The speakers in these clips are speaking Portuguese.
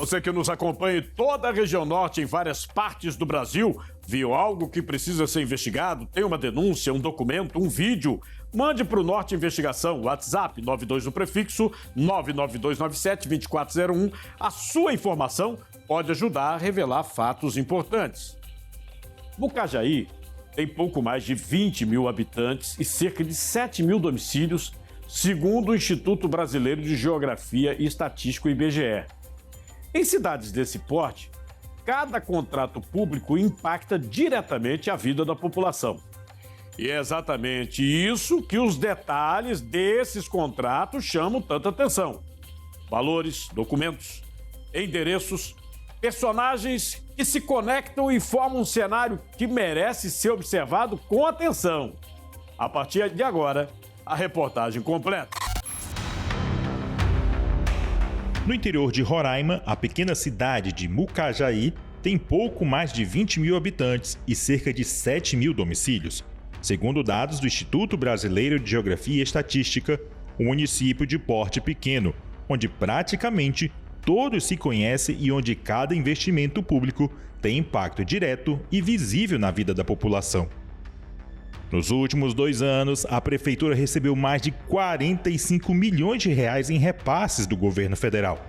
Você que nos acompanha em toda a região norte, em várias partes do Brasil, viu algo que precisa ser investigado? Tem uma denúncia, um documento, um vídeo? Mande para o Norte Investigação, WhatsApp 92 no prefixo 99297-2401. A sua informação pode ajudar a revelar fatos importantes. Mucajaí tem pouco mais de 20 mil habitantes e cerca de 7 mil domicílios, segundo o Instituto Brasileiro de Geografia e Estatística, IBGE. Em cidades desse porte, cada contrato público impacta diretamente a vida da população. E é exatamente isso que os detalhes desses contratos chamam tanta atenção. Valores, documentos, endereços, personagens que se conectam e formam um cenário que merece ser observado com atenção. A partir de agora, a reportagem completa. No interior de Roraima, a pequena cidade de Mucajaí tem pouco mais de 20 mil habitantes e cerca de 7 mil domicílios. Segundo dados do Instituto Brasileiro de Geografia e Estatística, um município de porte pequeno, onde praticamente todos se conhecem e onde cada investimento público tem impacto direto e visível na vida da população. Nos últimos 2 anos, a Prefeitura recebeu mais de 45 milhões de reais em repasses do governo federal.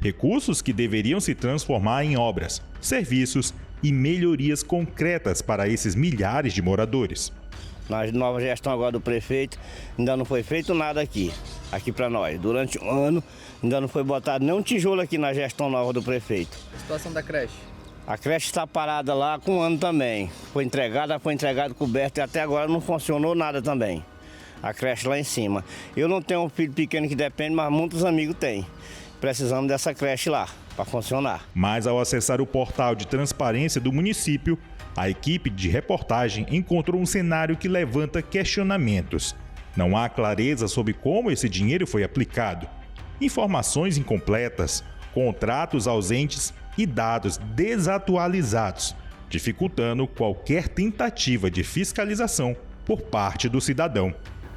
Recursos que deveriam se transformar em obras, serviços e melhorias concretas para esses milhares de moradores. Na nova gestão agora do prefeito, ainda não foi feito nada aqui para nós. Durante um ano, ainda não foi botado nem um tijolo aqui na gestão nova do prefeito. A situação da creche? A creche está parada lá com um ano também. Foi entregado coberto e até agora não funcionou nada também. A creche lá em cima. Eu não tenho um filho pequeno que depende, mas muitos amigos têm. Precisamos dessa creche lá para funcionar. Mas ao acessar o portal de transparência do município, a equipe de reportagem encontrou um cenário que levanta questionamentos. Não há clareza sobre como esse dinheiro foi aplicado. Informações incompletas, contratos ausentes e dados desatualizados, dificultando qualquer tentativa de fiscalização por parte do cidadão.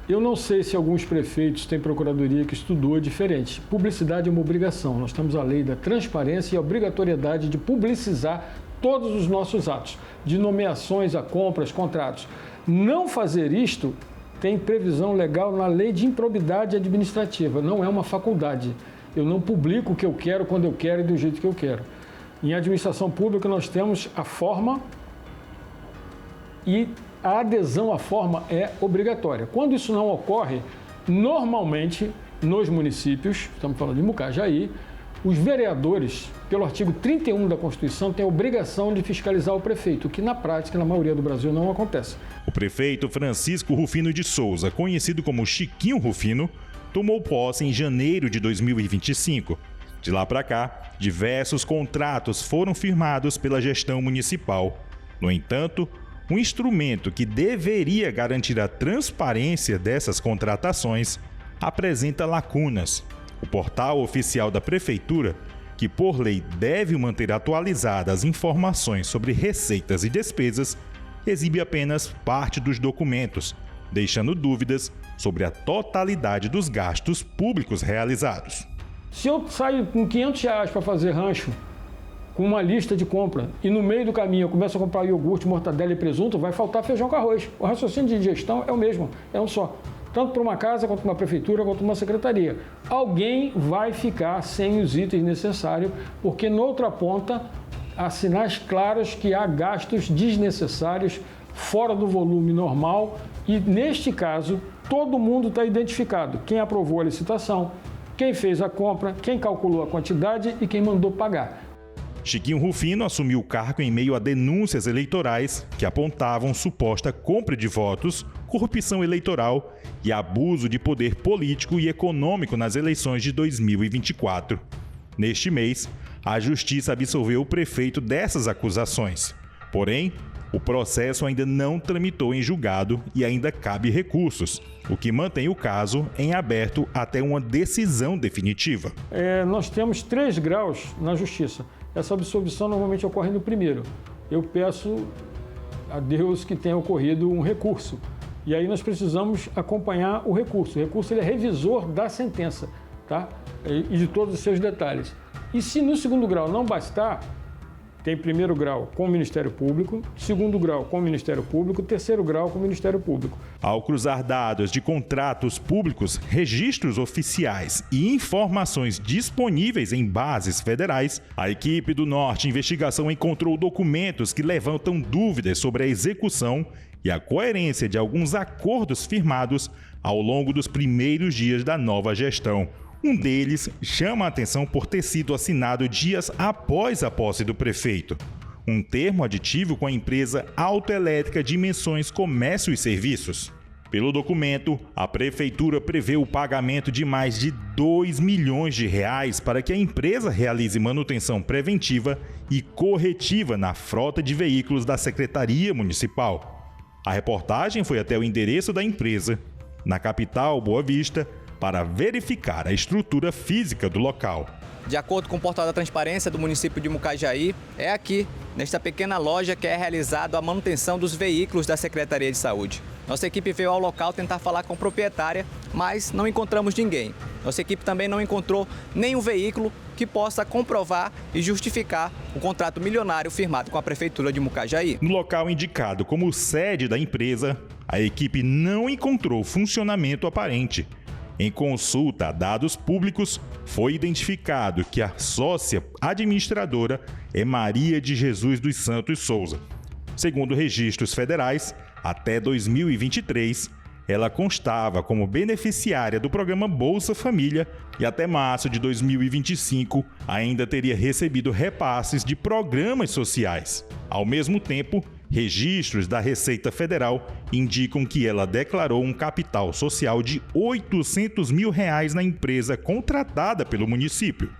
Eu não sei se alguns prefeitos têm procuradoria que estudou diferente. Publicidade é uma obrigação. Nós temos a lei da transparência e a obrigatoriedade de publicizar todos os nossos atos, de nomeações a compras, contratos. Não fazer isto tem previsão legal na lei de improbidade administrativa, não é uma faculdade. Eu não publico o que eu quero, quando eu quero e do jeito que eu quero. Em administração pública nós temos a forma e a adesão à forma é obrigatória. Quando isso não ocorre, normalmente nos municípios, estamos falando de Mucajaí, os vereadores, pelo artigo 31 da Constituição, têm a obrigação de fiscalizar o prefeito, o que na prática, na maioria do Brasil, não acontece. O prefeito Francisco Rufino de Souza, conhecido como Chiquinho Rufino, tomou posse em janeiro de 2025. De lá para cá, diversos contratos foram firmados pela gestão municipal. No entanto, um instrumento que deveria garantir a transparência dessas contratações apresenta lacunas. O portal oficial da Prefeitura, que por lei deve manter atualizadas as informações sobre receitas e despesas, exibe apenas parte dos documentos, deixando dúvidas sobre a totalidade dos gastos públicos realizados. Se eu saio com R$500 para fazer rancho, com uma lista de compra, e no meio do caminho eu começo a comprar iogurte, mortadela e presunto, vai faltar feijão com arroz. O raciocínio de gestão é o mesmo, é um só. Tanto para uma casa, quanto para uma prefeitura, quanto para uma secretaria. Alguém vai ficar sem os itens necessários, porque noutra ponta há sinais claros que há gastos desnecessários, fora do volume normal, e neste caso, todo mundo está identificado. Quem aprovou a licitação, quem fez a compra, quem calculou a quantidade e quem mandou pagar. Chiquinho Rufino assumiu o cargo em meio a denúncias eleitorais que apontavam suposta compra de votos, corrupção eleitoral e abuso de poder político e econômico nas eleições de 2024. Neste mês, a Justiça absolveu o prefeito dessas acusações. Porém, o processo ainda não tramitou em julgado e ainda cabe recursos, o que mantém o caso em aberto até uma decisão definitiva. Nós temos 3 graus na Justiça. Essa absolvição normalmente ocorre no primeiro. Eu peço a Deus que tenha ocorrido um recurso. E aí nós precisamos acompanhar o recurso. O recurso ele é revisor da sentença, tá? E de todos os seus detalhes. E se no segundo grau não bastar, tem primeiro grau com o Ministério Público, segundo grau com o Ministério Público, terceiro grau com o Ministério Público. Ao cruzar dados de contratos públicos, registros oficiais e informações disponíveis em bases federais, a equipe do Norte Investigação encontrou documentos que levantam dúvidas sobre a execução e a coerência de alguns acordos firmados ao longo dos primeiros dias da nova gestão. Um deles chama a atenção por ter sido assinado dias após a posse do prefeito. Um termo aditivo com a empresa Autoelétrica Dimensões Comércio e Serviços. Pelo documento, a prefeitura prevê o pagamento de mais de 2 milhões de reais para que a empresa realize manutenção preventiva e corretiva na frota de veículos da Secretaria Municipal. A reportagem foi até o endereço da empresa, na capital Boa Vista, para verificar a estrutura física do local. De acordo com o portal da transparência do município de Mucajaí, é aqui, nesta pequena loja, que é realizada a manutenção dos veículos da Secretaria de Saúde. Nossa equipe veio ao local tentar falar com a proprietária, mas não encontramos ninguém. Nossa equipe também não encontrou nenhum veículo que possa comprovar e justificar o contrato milionário firmado com a Prefeitura de Mucajaí. No local indicado como sede da empresa, a equipe não encontrou funcionamento aparente. Em consulta a dados públicos, foi identificado que a sócia administradora é Maria de Jesus dos Santos Souza. Segundo registros federais, até 2023, ela constava como beneficiária do programa Bolsa Família e até março de 2025 ainda teria recebido repasses de programas sociais. Ao mesmo tempo, registros da Receita Federal indicam que ela declarou um capital social de R$800 mil na empresa contratada pelo município.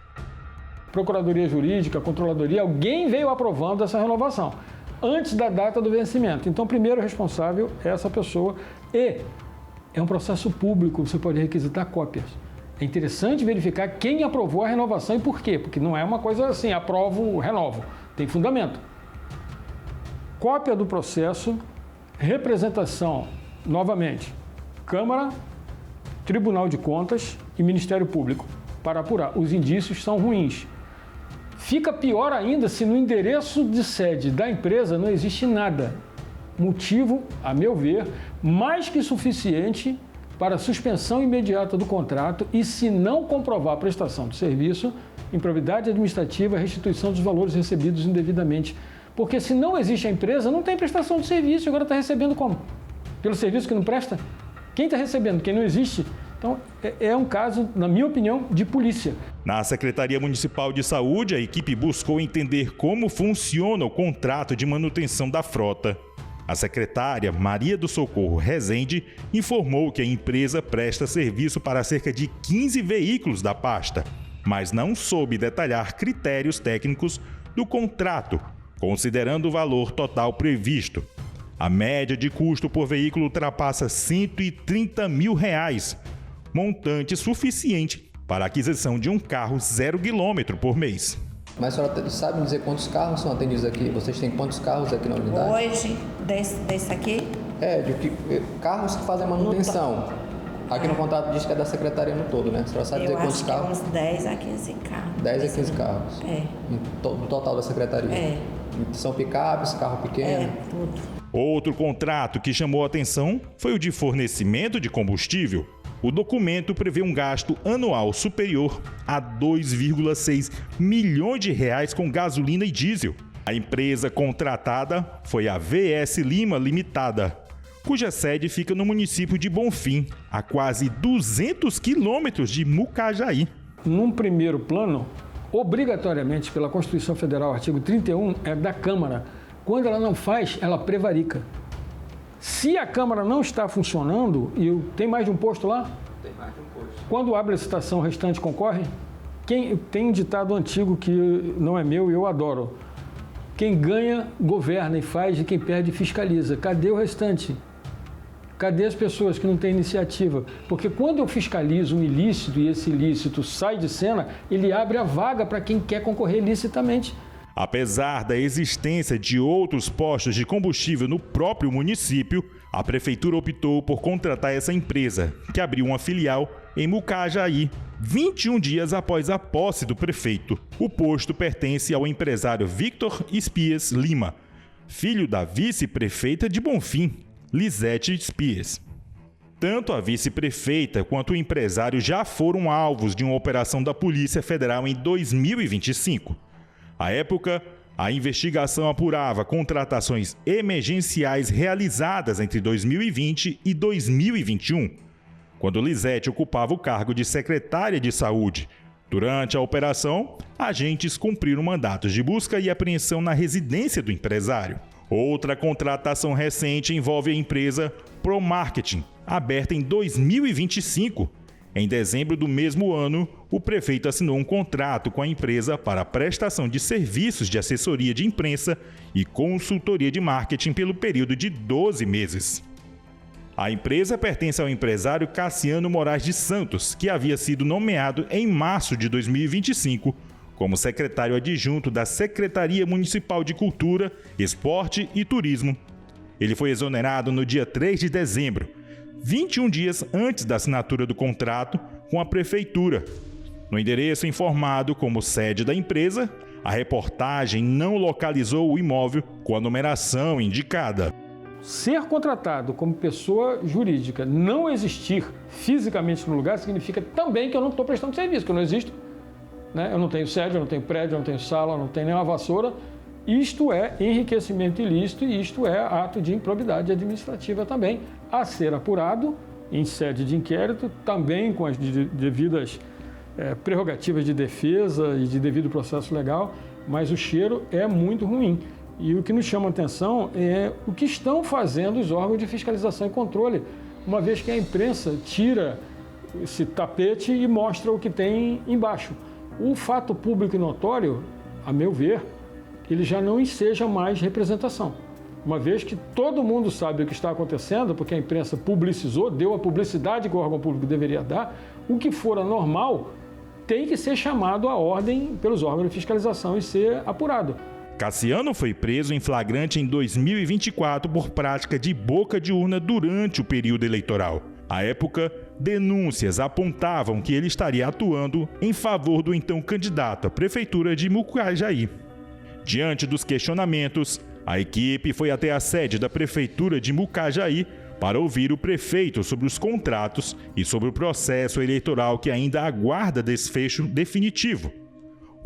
Procuradoria Jurídica, Controladoria, alguém veio aprovando essa renovação antes da data do vencimento. Então, primeiro responsável é essa pessoa e é um processo público, você pode requisitar cópias. É interessante verificar quem aprovou a renovação e por quê, porque não é uma coisa assim, aprovo, renovo, tem fundamento. Cópia do processo, representação, novamente, Câmara, Tribunal de Contas e Ministério Público, para apurar. Os indícios são ruins. Fica pior ainda se no endereço de sede da empresa não existe nada. Motivo, a meu ver, mais que suficiente para a suspensão imediata do contrato e, se não comprovar a prestação do serviço, improbidade administrativa, restituição dos valores recebidos indevidamente. Porque se não existe a empresa, não tem prestação de serviço. Agora está recebendo como? Pelo serviço que não presta? Quem está recebendo? Quem não existe? Então, é um caso, na minha opinião, de polícia. Na Secretaria Municipal de Saúde, a equipe buscou entender como funciona o contrato de manutenção da frota. A secretária Maria do Socorro Rezende informou que a empresa presta serviço para cerca de 15 veículos da pasta, mas não soube detalhar critérios técnicos do contrato, considerando o valor total previsto. A média de custo por veículo ultrapassa R$130 mil, montante suficiente para a aquisição de um carro 0 km por mês. Mas a senhora sabe dizer quantos carros são atendidos aqui? Vocês têm quantos carros aqui na unidade? Hoje, desse aqui? Carros que fazem manutenção. Aqui no contrato diz que é da secretaria no todo, né? A senhora sabe dizer quantos carros? Eu acho que uns 10 a 15 carros. 10 a 15 carros? É. No total da secretaria? É. São picapes, carro pequeno? É, tudo. Outro contrato que chamou a atenção foi o de fornecimento de combustível. O documento prevê um gasto anual superior a R$2,6 milhões com gasolina e diesel. A empresa contratada foi a VS Lima Limitada, cuja sede fica no município de Bonfim, a quase 200 quilômetros de Mucajaí. Num primeiro plano, obrigatoriamente, pela Constituição Federal, artigo 31, é da Câmara. Quando ela não faz, ela prevarica. Se a Câmara não está funcionando, e tem mais de um posto lá? Tem mais de um posto. Quando abre a licitação, o restante concorre? Tem um ditado antigo que não é meu e eu adoro. Quem ganha, governa e faz, e quem perde, fiscaliza. Cadê o restante? Cadê as pessoas que não têm iniciativa? Porque quando eu fiscalizo um ilícito e esse ilícito sai de cena, ele abre a vaga para quem quer concorrer licitamente. Apesar da existência de outros postos de combustível no próprio município, a prefeitura optou por contratar essa empresa, que abriu uma filial em Mucajaí, 21 dias após a posse do prefeito. O posto pertence ao empresário Victor Espias Lima, filho da vice-prefeita de Bonfim, Lisete Espias. Tanto a vice-prefeita quanto o empresário já foram alvos de uma operação da Polícia Federal em 2025. À época, a investigação apurava contratações emergenciais realizadas entre 2020 e 2021, quando Lisete ocupava o cargo de secretária de Saúde. Durante a operação, agentes cumpriram mandatos de busca e apreensão na residência do empresário. Outra contratação recente envolve a empresa ProMarketing, aberta em 2025. Em dezembro do mesmo ano, o prefeito assinou um contrato com a empresa para a prestação de serviços de assessoria de imprensa e consultoria de marketing pelo período de 12 meses. A empresa pertence ao empresário Cassiano Moraes de Santos, que havia sido nomeado em março de 2025 como secretário adjunto da Secretaria Municipal de Cultura, Esporte e Turismo. Ele foi exonerado no dia 3 de dezembro, 21 dias antes da assinatura do contrato com a Prefeitura. No endereço informado como sede da empresa, a reportagem não localizou o imóvel com a numeração indicada. Ser contratado como pessoa jurídica, não existir fisicamente no lugar, significa também que eu não estou prestando serviço, que eu não existo. Né? Eu não tenho sede, eu não tenho prédio, eu não tenho sala, eu não tenho nem uma vassoura. Isto é enriquecimento ilícito e isto é ato de improbidade administrativa também, a ser apurado em sede de inquérito, também com as devidas prerrogativas de defesa e de devido processo legal, mas o cheiro é muito ruim. E o que nos chama a atenção é o que estão fazendo os órgãos de fiscalização e controle, uma vez que a imprensa tira esse tapete e mostra o que tem embaixo. O fato público e notório, a meu ver, ele já não enseja mais representação. Uma vez que todo mundo sabe o que está acontecendo, porque a imprensa publicizou, deu a publicidade que o órgão público deveria dar, o que for anormal tem que ser chamado à ordem pelos órgãos de fiscalização e ser apurado. Cassiano foi preso em flagrante em 2024 por prática de boca de urna durante o período eleitoral. À época, denúncias apontavam que ele estaria atuando em favor do então candidato à prefeitura de Mucajaí. Diante dos questionamentos, a equipe foi até a sede da prefeitura de Mucajaí para ouvir o prefeito sobre os contratos e sobre o processo eleitoral que ainda aguarda desfecho definitivo.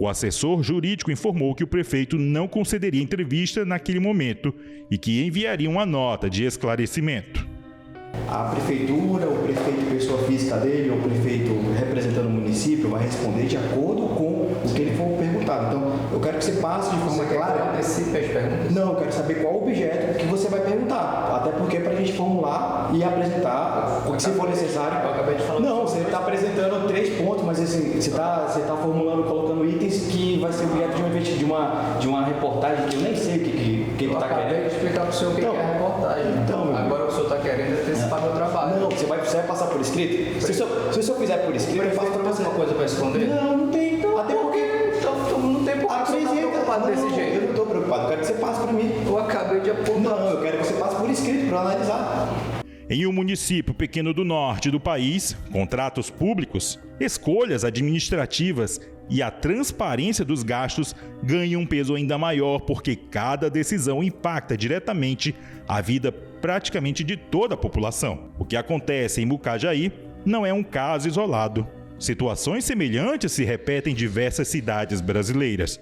O assessor jurídico informou que o prefeito não concederia entrevista naquele momento e que enviaria uma nota de esclarecimento. A prefeitura, o prefeito pessoa física dele, ou o prefeito representando o município vai responder de acordo com o que ele for perguntado. Então, eu quero que você passe de forma clara. Antecipe as perguntas? Não, eu quero saber qual o objeto que você vai perguntar. Até porque para a gente formular e apresentar o que se for necessário. Eu acabei de falar. Não, você está apresentando 3 pontos, mas assim, você está formulando, colocando itens que vai ser objeto de uma reportagem que eu nem sei o que está querendo. Eu acabei de explicar para o senhor o que é a reportagem. Então, agora o senhor está querendo antecipar meu trabalho. Não, você vai passar por escrito? Se o senhor fizer por escrito, eu faço para você. Uma coisa para responder? Não tem. Então, até porque não tem por que você estar preocupado desse jeito. Eu não estou preocupado, eu quero que você passe para mim. Eu acabei de apontar. Não, eu quero que você passe por escrito para analisar. Em um município pequeno do norte do país, contratos públicos, escolhas administrativas e a transparência dos gastos ganham um peso ainda maior porque cada decisão impacta diretamente a vida praticamente de toda a população. O que acontece em Mucajaí não é um caso isolado. Situações semelhantes se repetem em diversas cidades brasileiras,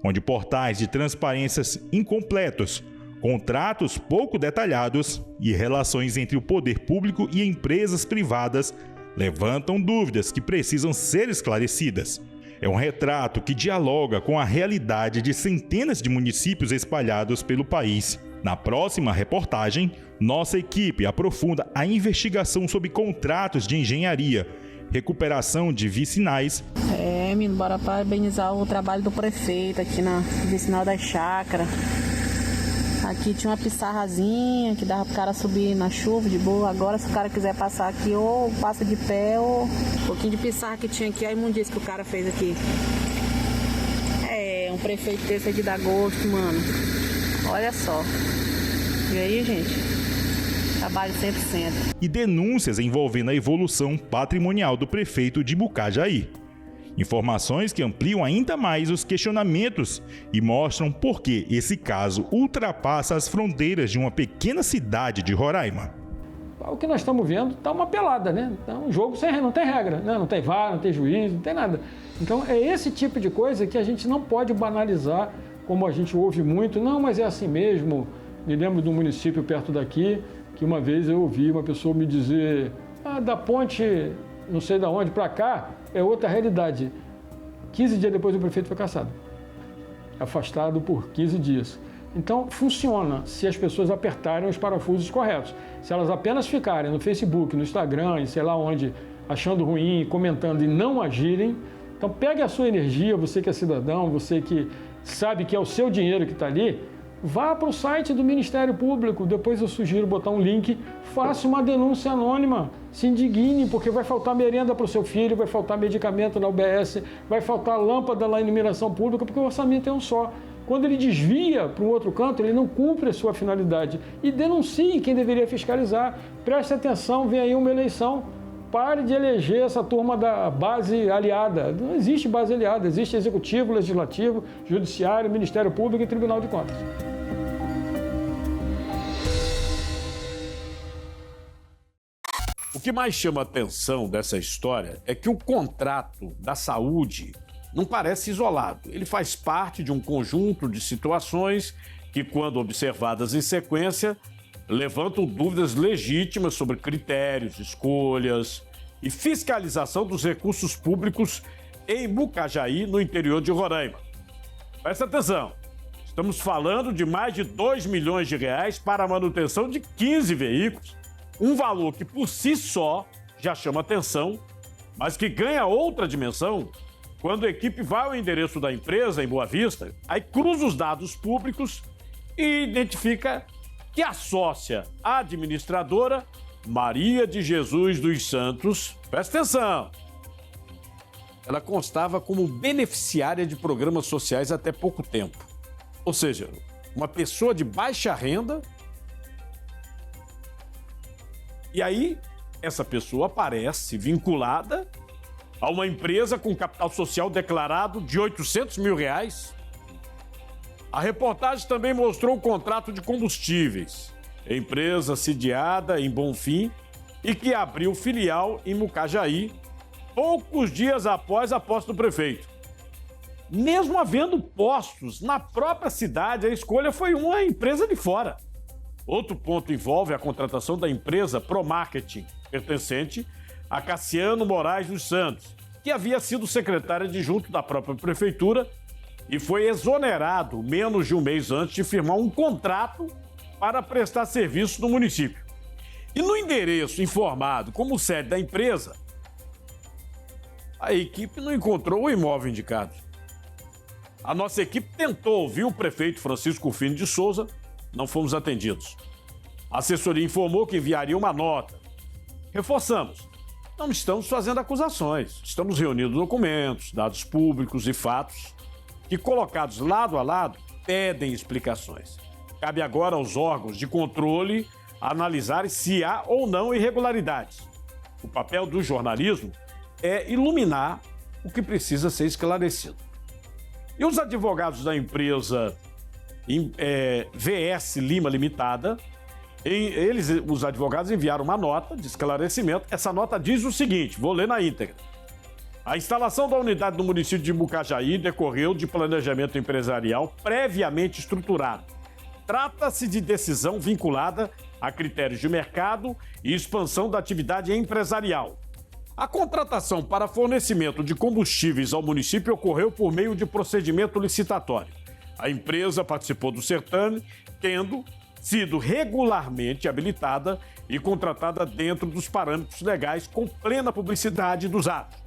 onde portais de transparências incompletos, contratos pouco detalhados e relações entre o poder público e empresas privadas levantam dúvidas que precisam ser esclarecidas. É um retrato que dialoga com a realidade de centenas de municípios espalhados pelo país. Na próxima reportagem, nossa equipe aprofunda a investigação sobre contratos de engenharia, recuperação de vicinais. Menino, bora parabenizar o trabalho do prefeito aqui na vicinal das chácaras. Aqui tinha uma pissarrazinha que dava pro cara subir na chuva de boa. Agora, se o cara quiser passar aqui, ou passa de pé, ou um pouquinho de pissarra que tinha aqui, a imundícia que o cara fez aqui. Um prefeito desse aqui dá gosto, mano. Olha só. E aí, gente? Trabalho 100%. E denúncias envolvendo a evolução patrimonial do prefeito de Mucajaí. Informações que ampliam ainda mais os questionamentos e mostram por que esse caso ultrapassa as fronteiras de uma pequena cidade de Roraima. O que nós estamos vendo está uma pelada, né? Então, um jogo não tem regra, né? Não tem VAR, não tem juiz, não tem nada. Então, é esse tipo de coisa que a gente não pode banalizar, como a gente ouve muito. Não, mas é assim mesmo. Me lembro de um município perto daqui, que uma vez eu ouvi uma pessoa me dizer, da ponte, não sei de onde, para cá, é outra realidade. 15 dias depois o prefeito foi cassado. Afastado por 15 dias. Então, funciona se as pessoas apertarem os parafusos corretos. Se elas apenas ficarem no Facebook, no Instagram, e sei lá onde, achando ruim, comentando e não agirem, então pegue a sua energia, você que é cidadão, você que sabe que é o seu dinheiro que está ali, vá para o site do Ministério Público, depois eu sugiro botar um link, faça uma denúncia anônima, se indigne, porque vai faltar merenda para o seu filho, vai faltar medicamento na UBS, vai faltar lâmpada na iluminação pública, porque o orçamento é um só. Quando ele desvia para um outro canto, ele não cumpre a sua finalidade. E denuncie quem deveria fiscalizar. Preste atenção, vem aí uma eleição. Pare de eleger essa turma da base aliada. Não existe base aliada, existe Executivo, Legislativo, Judiciário, Ministério Público e Tribunal de Contas. O que mais chama a atenção dessa história é que o contrato da saúde não parece isolado. Ele faz parte de um conjunto de situações que, quando observadas em sequência, levantam dúvidas legítimas sobre critérios, escolhas e fiscalização dos recursos públicos em Mucajaí, no interior de Roraima. Presta atenção, estamos falando de mais de R$2 milhões para a manutenção de 15 veículos, um valor que por si só já chama atenção, mas que ganha outra dimensão quando a equipe vai ao endereço da empresa em Boa Vista, aí cruza os dados públicos e identifica que a sócia administradora, Maria de Jesus dos Santos, presta atenção, ela constava como beneficiária de programas sociais até pouco tempo. Ou seja, uma pessoa de baixa renda. E aí, essa pessoa aparece vinculada a uma empresa com capital social declarado de R$800 mil. A reportagem também mostrou o contrato de combustíveis, empresa sediada em Bonfim e que abriu filial em Mucajaí poucos dias após a posse do prefeito. Mesmo havendo postos na própria cidade, a escolha foi uma empresa de fora. Outro ponto envolve a contratação da empresa Promarketing, pertencente a Cassiano Moraes dos Santos, que havia sido secretário adjunto da própria prefeitura e foi exonerado menos de um mês antes de firmar um contrato para prestar serviço no município. E no endereço informado como sede da empresa, a equipe não encontrou o imóvel indicado. A nossa equipe tentou ouvir o prefeito Francisco Rufino de Souza, não fomos atendidos. A assessoria informou que enviaria uma nota. Reforçamos, não estamos fazendo acusações, estamos reunindo documentos, dados públicos e fatos que, colocados lado a lado, pedem explicações. Cabe agora aos órgãos de controle analisarem se há ou não irregularidades. O papel do jornalismo é iluminar o que precisa ser esclarecido. E os advogados da empresa VS Lima Limitada, os advogados enviaram uma nota de esclarecimento. Essa nota diz o seguinte, vou ler na íntegra. A instalação da unidade no município de Mucajaí decorreu de planejamento empresarial previamente estruturado. Trata-se de decisão vinculada a critérios de mercado e expansão da atividade empresarial. A contratação para fornecimento de combustíveis ao município ocorreu por meio de procedimento licitatório. A empresa participou do certame, tendo sido regularmente habilitada e contratada dentro dos parâmetros legais com plena publicidade dos atos.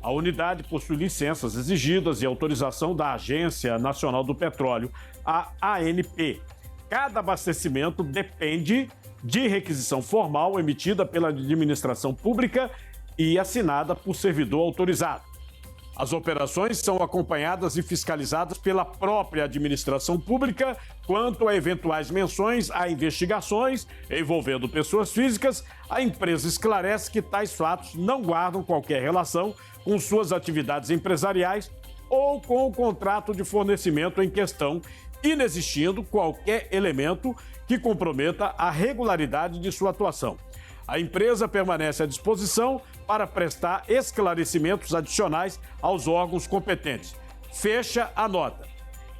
A unidade possui licenças exigidas e autorização da Agência Nacional do Petróleo, a ANP. Cada abastecimento depende de requisição formal emitida pela administração pública e assinada por servidor autorizado. As operações são acompanhadas e fiscalizadas pela própria administração pública quanto a eventuais menções a investigações envolvendo pessoas físicas. A empresa esclarece que tais fatos não guardam qualquer relação com suas atividades empresariais ou com o contrato de fornecimento em questão, inexistindo qualquer elemento que comprometa a regularidade de sua atuação. A empresa permanece à disposição para prestar esclarecimentos adicionais aos órgãos competentes. Fecha a nota.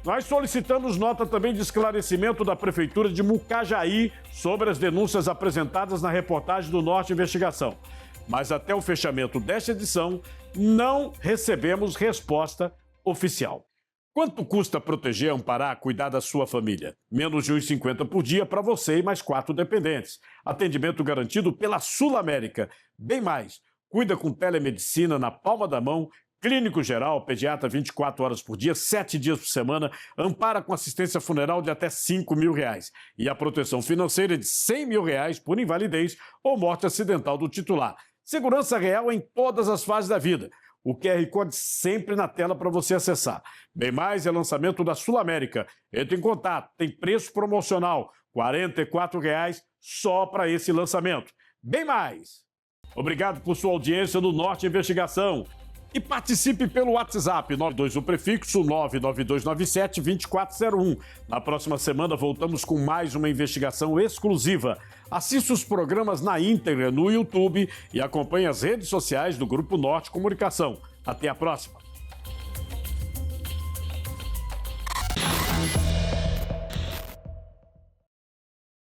Nós solicitamos nota também de esclarecimento da Prefeitura de Mucajaí sobre as denúncias apresentadas na reportagem do Norte Investigação. Mas até o fechamento desta edição, não recebemos resposta oficial. Quanto custa proteger, amparar, cuidar da sua família? Menos de R$ 1,50 por dia para você e mais 4 dependentes. Atendimento garantido pela Sul América. Bem mais, cuida com telemedicina na palma da mão, clínico geral, pediatra 24 horas por dia, 7 dias por semana, ampara com assistência funeral de até R$ 5.000 e a proteção financeira de R$ 100.000 por invalidez ou morte acidental do titular. Segurança real em todas as fases da vida. O QR Code sempre na tela para você acessar. Bem mais, é lançamento da Sul América. Entre em contato, tem preço promocional, R$ 44,00 só para esse lançamento. Bem mais! Obrigado por sua audiência no Norte Investigação. E participe pelo WhatsApp 92 o prefixo 99297-2401. Na próxima semana voltamos com mais uma investigação exclusiva. Assista os programas na íntegra no YouTube e acompanhe as redes sociais do Grupo Norte Comunicação. Até a próxima!